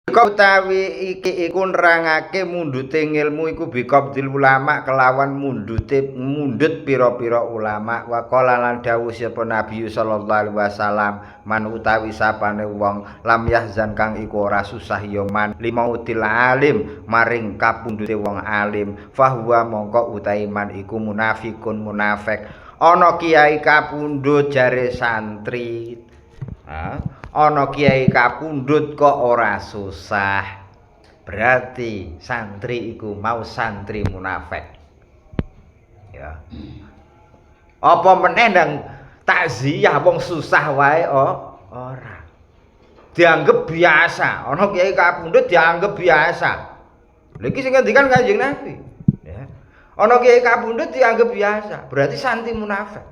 Utawi iki iku nerangake mundute ilmu iku biqabdil ulama kelawan mundut pira-pira ulama wa qala lan dawuh sapa Nabi sallallahu alaihi wasallam man utawi sapane wong lam yahzan kang iku ora susah ya man limautil alim maring kapundhute wong alim fahuwa mongko utahi man iku munafikun munafik ana kiai kapundhut jare santri ana kiai kapundhut kok ora susah berarti santri iku mau santri munafik ya apa meneh ndang takziah wong susah wae ora dianggap biasa ana kiai kapundhut dianggap biasa lha iki sing ngendikan Kanjeng Nabi ya ana kiai kapundhut dianggap biasa berarti santri munafik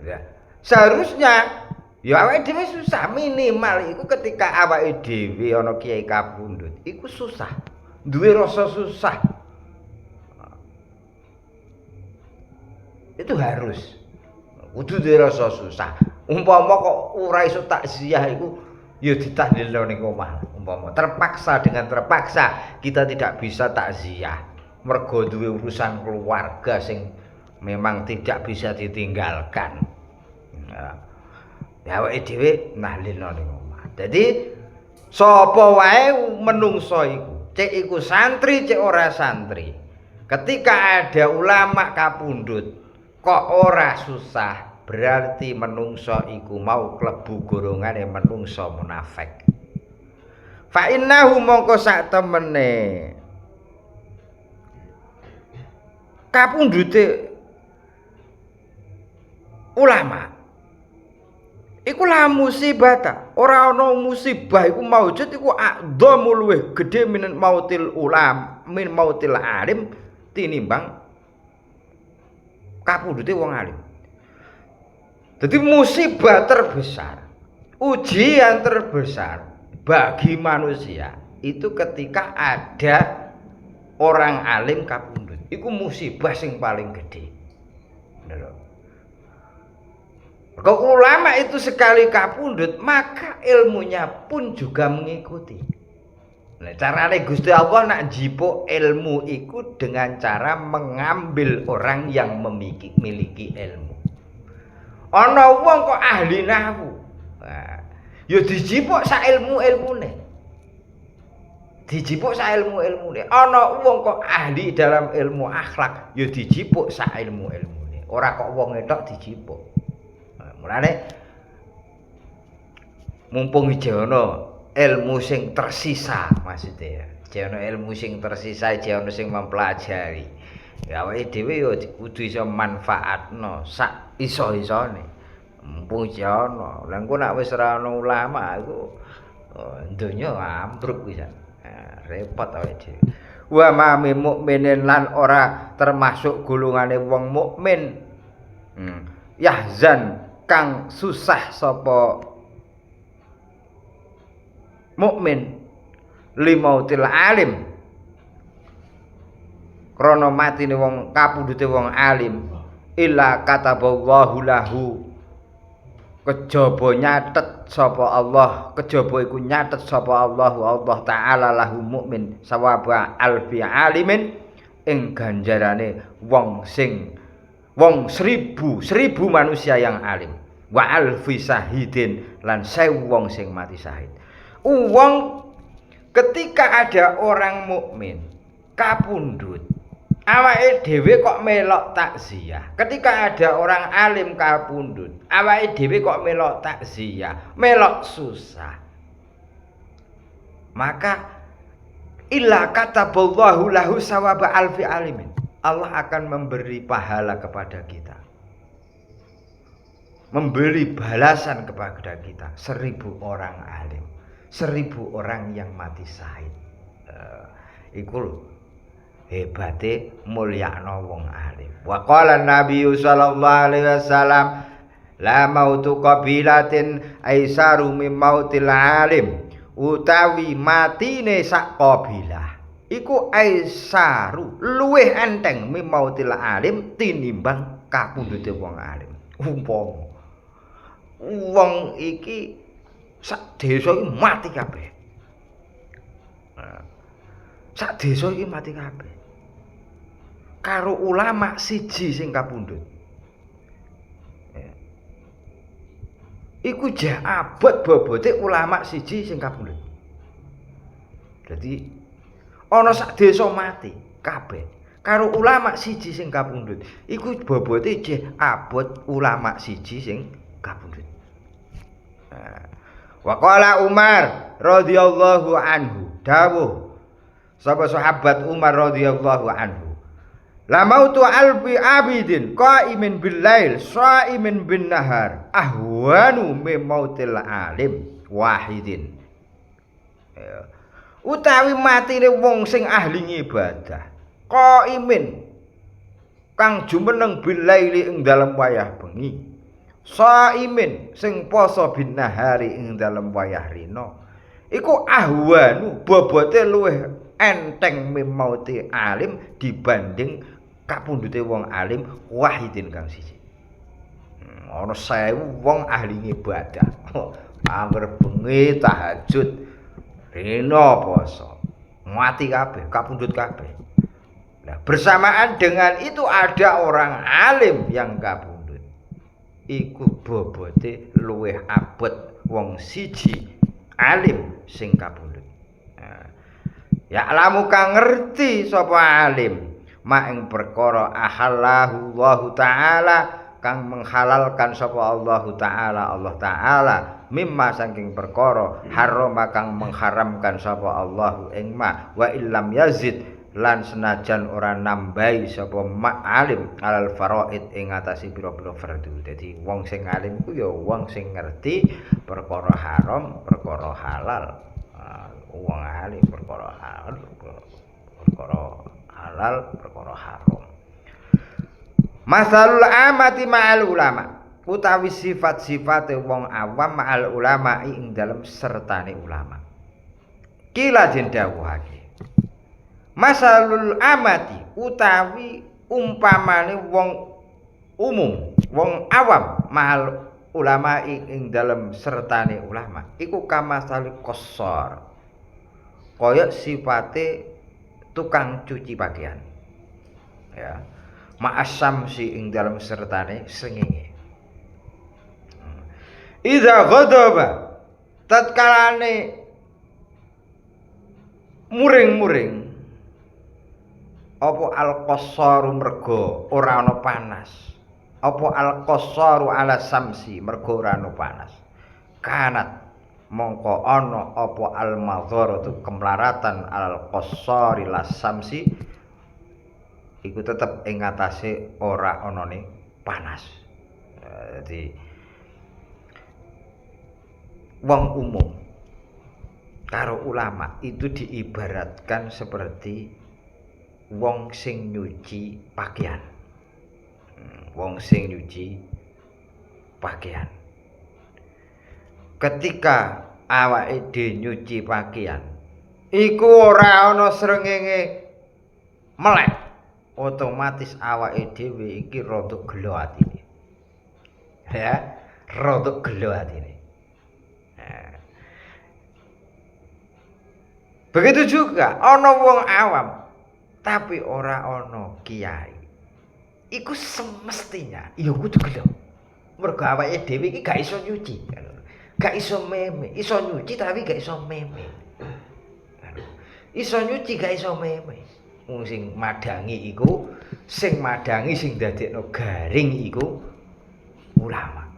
ya seharusnya ya awake dhewe susah minimal iku ketika awake dhewe ana kiai kapundhut iku susah duwe rasa susah itu harus kudu duwe rasa susah umpama kok ora iso takziah iku ya ditahlilno ning omah umpama terpaksa dengan terpaksa kita tidak bisa takziah mergo duwe urusan keluarga sing memang tidak bisa ditinggalkan ya awake dhewe nahlilno ning omah. Dadi sapa wae menungso iku, cek iku santri cek ora santri. Ketika ada ulama kapundhut kok ora susah, berarti menungso iku mau klebu golongane menungso munafik. Fa innahu mongko sak temene kapundhute ulama iku la musibata ora ana musibah iku maujud iku adzam luweh gedhe min mautil alim tinimbang kapundhute wong alim. Jadi musibah terbesar, ujian terbesar bagi manusia itu ketika ada orang alim kapundhut. Iku musibah sing paling gede. Bener. Kalau ulama itu sekali kapundhut maka ilmunya pun juga mengikuti. Nah, carane Gusti Allah nak jipuk ilmu itu dengan cara mengambil orang yang memiliki ilmu. Ana wong kok ahli nahwu. Nah, ya dijipuk sak ilmu-ilmune. Dijipuk sak ilmu-ilmune. Ana wong kok ahli dalam ilmu akhlak, ya dijipuk sak ilmu-ilmune. Ora kok wong etok dijipuk. Mulane mumpung ijono ilmu sing tersisa maksudnya ya. Ijono ilmu sing tersisa, ijono sing mempelajari. Ya awake dhewe ya kudu iso manfaatno sak iso-isone. Mumpung ijono. Lah engko nek wis ora ana ulama iku donya ambruk pisan. Repot awake dhewe. Wa ma mukminin lan ora termasuk golongane wong mukmin. Yahzan kang susah sapa mukmin limautil alim krana matine wong kapundhute wong alim illa kataballahu lahu kejaba nyatet sapa Allah kejaba iku nyatet sapa Allah taala lahu mukmin sawaba alfi alimin ing ganjarane wong seribu manusia yang alim wa alfi syahidin lan 1000 wong sing mati syahid. Wong ketika ada orang mukmin kapundhut awake dhewe kok melok takziah. Ketika ada orang alim kapundhut awake dhewe kok melok takziah, melok susah. Maka illa kataballahu lahu sawaba alfi alimin. Allah akan memberi pahala kepada kita, memberi balasan kepada kita 1000 orang alim, 1000 orang yang mati syahid. Iku hebate mulyakno wong alim. Wa qala Nabi sallallahu alaihi wasallam la mautu qabilatin aisaru mim mautil alim utawi matine sak qabilah iku aisaru luwih enteng mimautil alim tinimbang kapundhute wong alim. Umpama wong iki sak desa iki mati kabeh. Sak desa iki mati kabeh. Karo ulama siji sing kapundhut. Iku jah abot bobote ulama siji sing kapundhut. Dadi ana sak desa mati kabeh. Karo ulama siji sing kapundhut. Iku bobote jah abot ulama siji sing kapundhut. Wa qala Umar radhiyallahu anhu dawuh sapa sahabat Umar radhiyallahu anhu la mautu alfi abidin qaimin bil lail shaimin bin nahar ahwanu min mautil alim wahidin. Utawi matine wong sing ahli ibadah qaimin kang jumeneng bil laili ing dalem wayah bengi shaimin sing poso bin nahari ing dalem wayah rina iku ahwanu bobote luwih enteng mimauti alim dibanding kapundhute wong alim wahidin kang siji. Ana 1000 wong ahli ibadah. Angger bengi tahajud, rina poso, mati kabeh, kapundhut kabeh. Nah, bersamaan dengan itu ada orang alim yang kapundhut. Iku bobote luwih abot wong siji alim sing kapundhut. Ya lamu kang ngerti sapa alim ma ing perkara ahallahu Allahu taala kang menghalalkan sapa Allah taala mimma saking perkara harama kang mengharamkan sapa Allah ing ma wa illam yazid lan senajan ora nambahi sapa alim alal faraid ing atase pira-pira fardu. Dadi wong sing alim ku ya wong sing ngerti perkara haram, perkara halal. Wong alim perkara halal, perkara haram. Masalul amati ma'al ulama utawi sifat-sifate wong awam ma'al ulama ing dalem sertane ulama. Kila den dawuhake. Masalul amati utawi umpamane wong umum, wong awam ma'al ulama ing dalem sertane ulama iku kamasali qashar. Kaya sifate tukang cuci pakaian. Ya. Ma'asamsi ing dalam sertane srengenge. Idza ghadaba tatkalane muring-muring apa al-qassaru mergo ora ana panas. Apa al-qassaru ala samsi mergo ora ana panas. Kanat mongko ana apa al-madharatu kemlaratan al-qassari las-samsi iku tetep ing atase ora anane panas. Jadi wong umum karo ulama itu diibaratkan seperti wong sing nyuci pakaian. Wong sing nyuci pakaian. Ketika awake dhewe nyuci pakaian, iku ora ana srengenge melek, otomatis awake dhewe iki rada gelo atine. Ya, rada gelo atine. Begitu juga ana wong awam tapi ora ana kiai. Iku semestinya ya kudu gelo. Mergo awake dhewe iki gak iso nyuci. Gak iso meme, iso nyuci tapi gak iso meme. Iso nyuci gak iso meme. Wong sing madangi iku, sing dadekno garing iku ulama.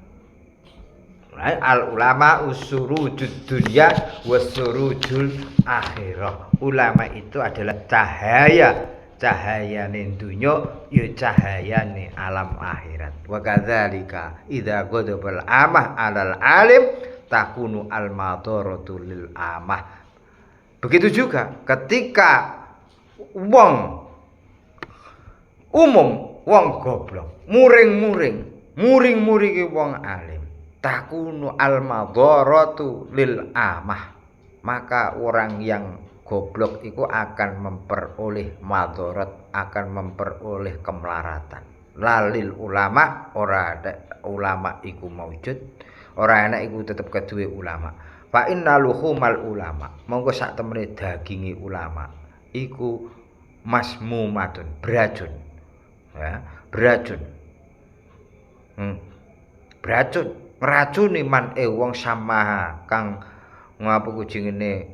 Al ulama usurujud dunya wasurujul akhirah. Ulama itu adalah cahayane dunya ya cahayane alam akhirat. Wa kadzalika idza ghadabal amah 'alal alim takunu al madaratu lil amah. Begitu juga ketika wong umum, wong goblok, muring-muringi wong alim, takunu al madaratu lil amah. Maka orang yang goblok itu akan memperoleh madarat, akan memperoleh kemelaratan. Lalil ulama ora ada ulama iku maujud, ora ana iku tetep keduwe ulama. Fa inna luhumal ulama, monggo sak temene dagingi ulama iku masmumatun, beracun. Ya, beracun. Beracun, ngracuni man wong samaha kang ngapa kujingene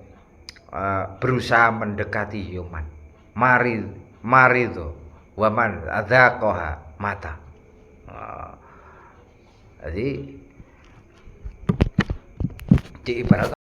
berusaha mendekati yoman. Mari to. Waman adzaqaha mata. Jadi diibarat